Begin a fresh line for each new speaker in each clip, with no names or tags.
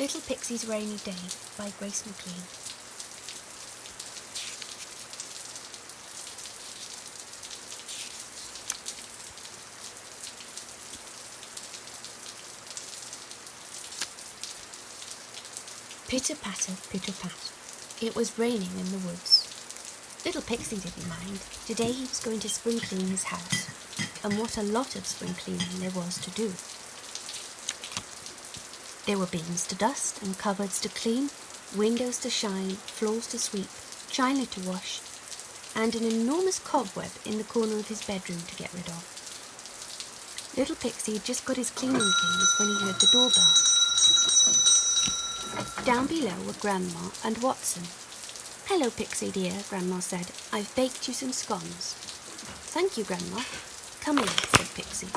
Little Pixie's Rainy Day by Grace McCleen. Pitter-patter, pitter-pat. It was raining in the woods. Little Pixie didn't mind. Today he was going to spring clean his house. And what a lot of spring cleaning there was to do. There were bins to dust and cupboards to clean, windows to shine, floors to sweep, china to wash, and an enormous cobweb in the corner of his bedroom to get rid of. Little Pixie had just got his cleaning things when he heard the doorbell. Down below were Grandma and Watson. "Hello, Pixie dear," Grandma said. "I've baked you some scones." "Thank you, Grandma." "Come in," said Pixie.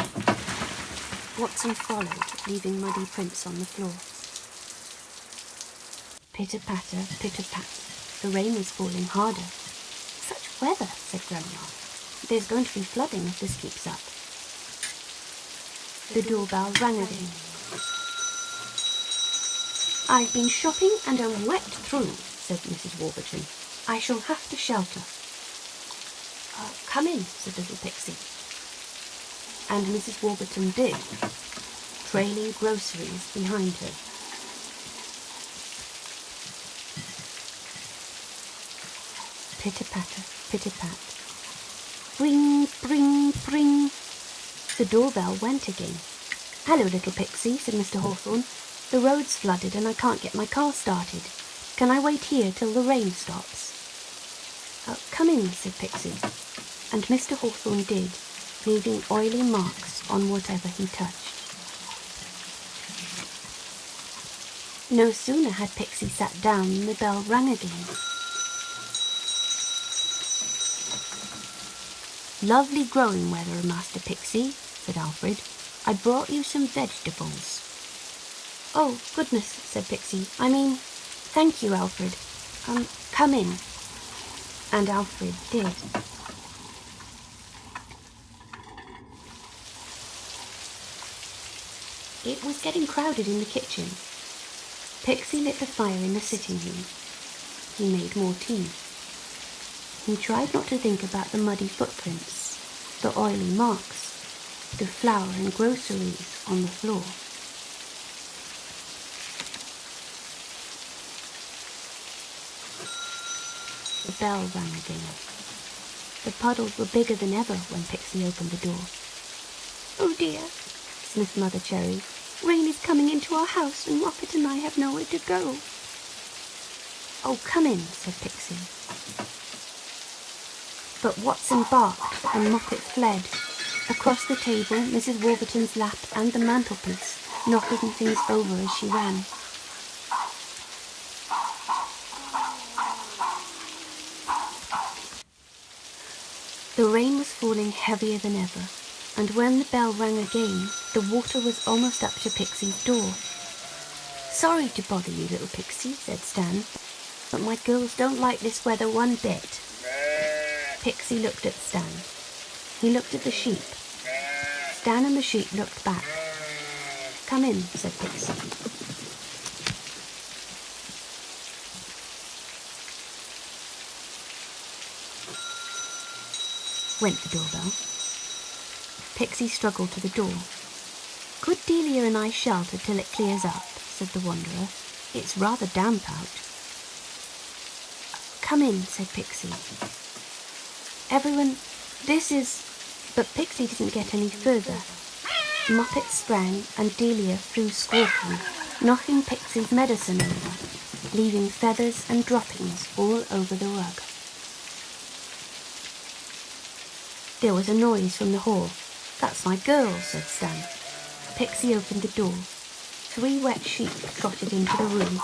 Watson followed, leaving muddy prints on the floor. Pitter-patter, pitter-pat. The rain was falling harder. "Such weather," said Grandma. "There's going to be flooding if this keeps up." The doorbell rang again. "I've been shopping and am wet through," said Mrs. Warburton. "I shall have to shelter." "Come in," said little Pixie. And Mrs. Warburton did, trailing groceries behind her. Pitter-patter, pitter-pat. Bring, bring, bring. The doorbell went again. "Hello, little Pixie," said Mr. Hawthorne. "The road's flooded and I can't get my car started. Can I wait here till the rain stops?" "Come in," said Pixie. And Mr. Hawthorne did, leaving oily marks on whatever he touched. No sooner had Pixie sat down than the bell rang again. "Lovely growing weather, Master Pixie," said Alfred. "I brought you some vegetables." "Oh, goodness," said Pixie. Thank you, Alfred. Come in." And Alfred did. It was getting crowded in the kitchen. Pixie lit the fire in the sitting room. He made more tea. He tried not to think about the muddy footprints, the oily marks, the flour and groceries on the floor. The bell rang again. The puddles were bigger than ever when Pixie opened the door. "Oh dear," sniffed Mother Cherry. "Rain is coming into our house and Moppet and I have nowhere to go." "Oh, come in," said Pixie. But Watson barked and Moppet fled. Across the table, Mrs. Warburton's lap and the mantelpiece, knocking things over as she ran. The rain was falling heavier than ever, and when the bell rang again, the water was almost up to Pixie's door. "Sorry to bother you, little Pixie," said Stan, "but my girls don't like this weather one bit." Pixie looked at Stan. He looked at the sheep. Stan and the sheep looked back. "Come in," said Pixie. Went the doorbell. Pixie struggled to the door. "Could Delia and I shelter till it clears up?" said the Wanderer. "It's rather damp out." "Come in," said Pixie. "Everyone, this is—" But Pixie didn't get any further. Moppet sprang and Delia flew squawking, knocking Pixie's medicine over, leaving feathers and droppings all over the rug. There was a noise from the hall. "That's my girl," said Stan. Pixie opened the door. 3 wet sheep trotted into the room.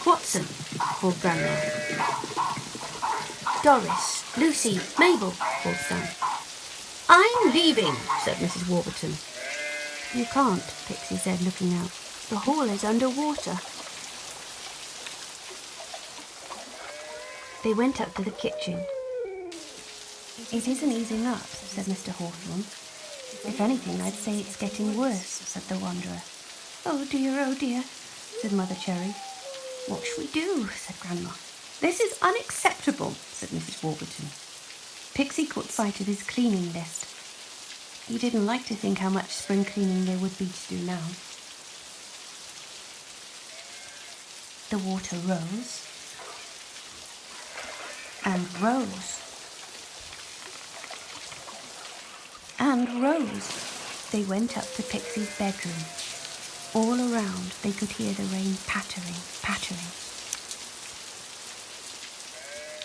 "Watson," called Grandma. "Doris, Lucy, Mabel," called Stan. "I'm leaving," said Mrs. Warburton. "You can't," Pixie said, looking out. "The hall is under water." They went up to the kitchen. "It isn't easing up," said Mr. Hawthorne. "If anything, I'd say it's getting worse," said the Wanderer. Oh dear, said Mother Cherry. What shall we do? Said Grandma. This is unacceptable, said Mrs. Warburton. Pixie caught sight of his cleaning list. He didn't like to think how much spring cleaning there would be to do now. The water rose and rose and rose. They went up to Pixie's bedroom. All around they could hear the rain pattering, pattering.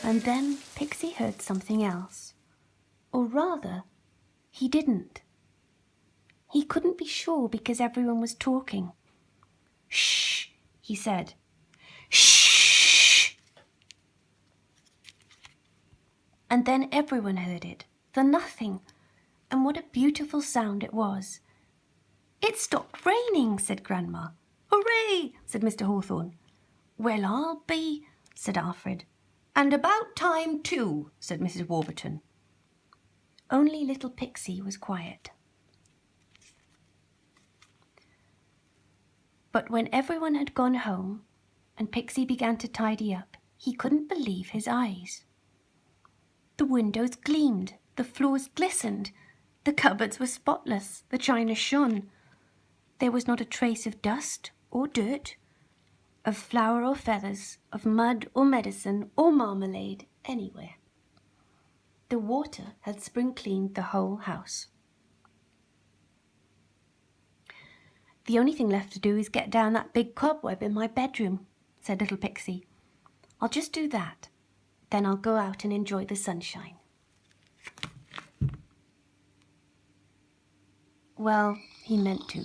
And then Pixie heard something else. Or rather, he didn't. He couldn't be sure because everyone was talking. Shh, he said. Shh! And then everyone heard it, the nothing. And what a beautiful sound it was. It stopped raining, said Grandma. Hooray, said Mr. Hawthorne. Well, I'll be, said Alfred. And about time too, said Mrs. Warburton. Only little Pixie was quiet. But when everyone had gone home and Pixie began to tidy up, he couldn't believe his eyes. The windows gleamed, the floors glistened, the cupboards were spotless, the china shone. There was not a trace of dust or dirt, of flour or feathers, of mud or medicine or marmalade anywhere. The water had spring-cleaned the whole house. The only thing left to do is get down that big cobweb in my bedroom, said little Pixie. I'll just do that. Then I'll go out and enjoy the sunshine. Well, he meant to.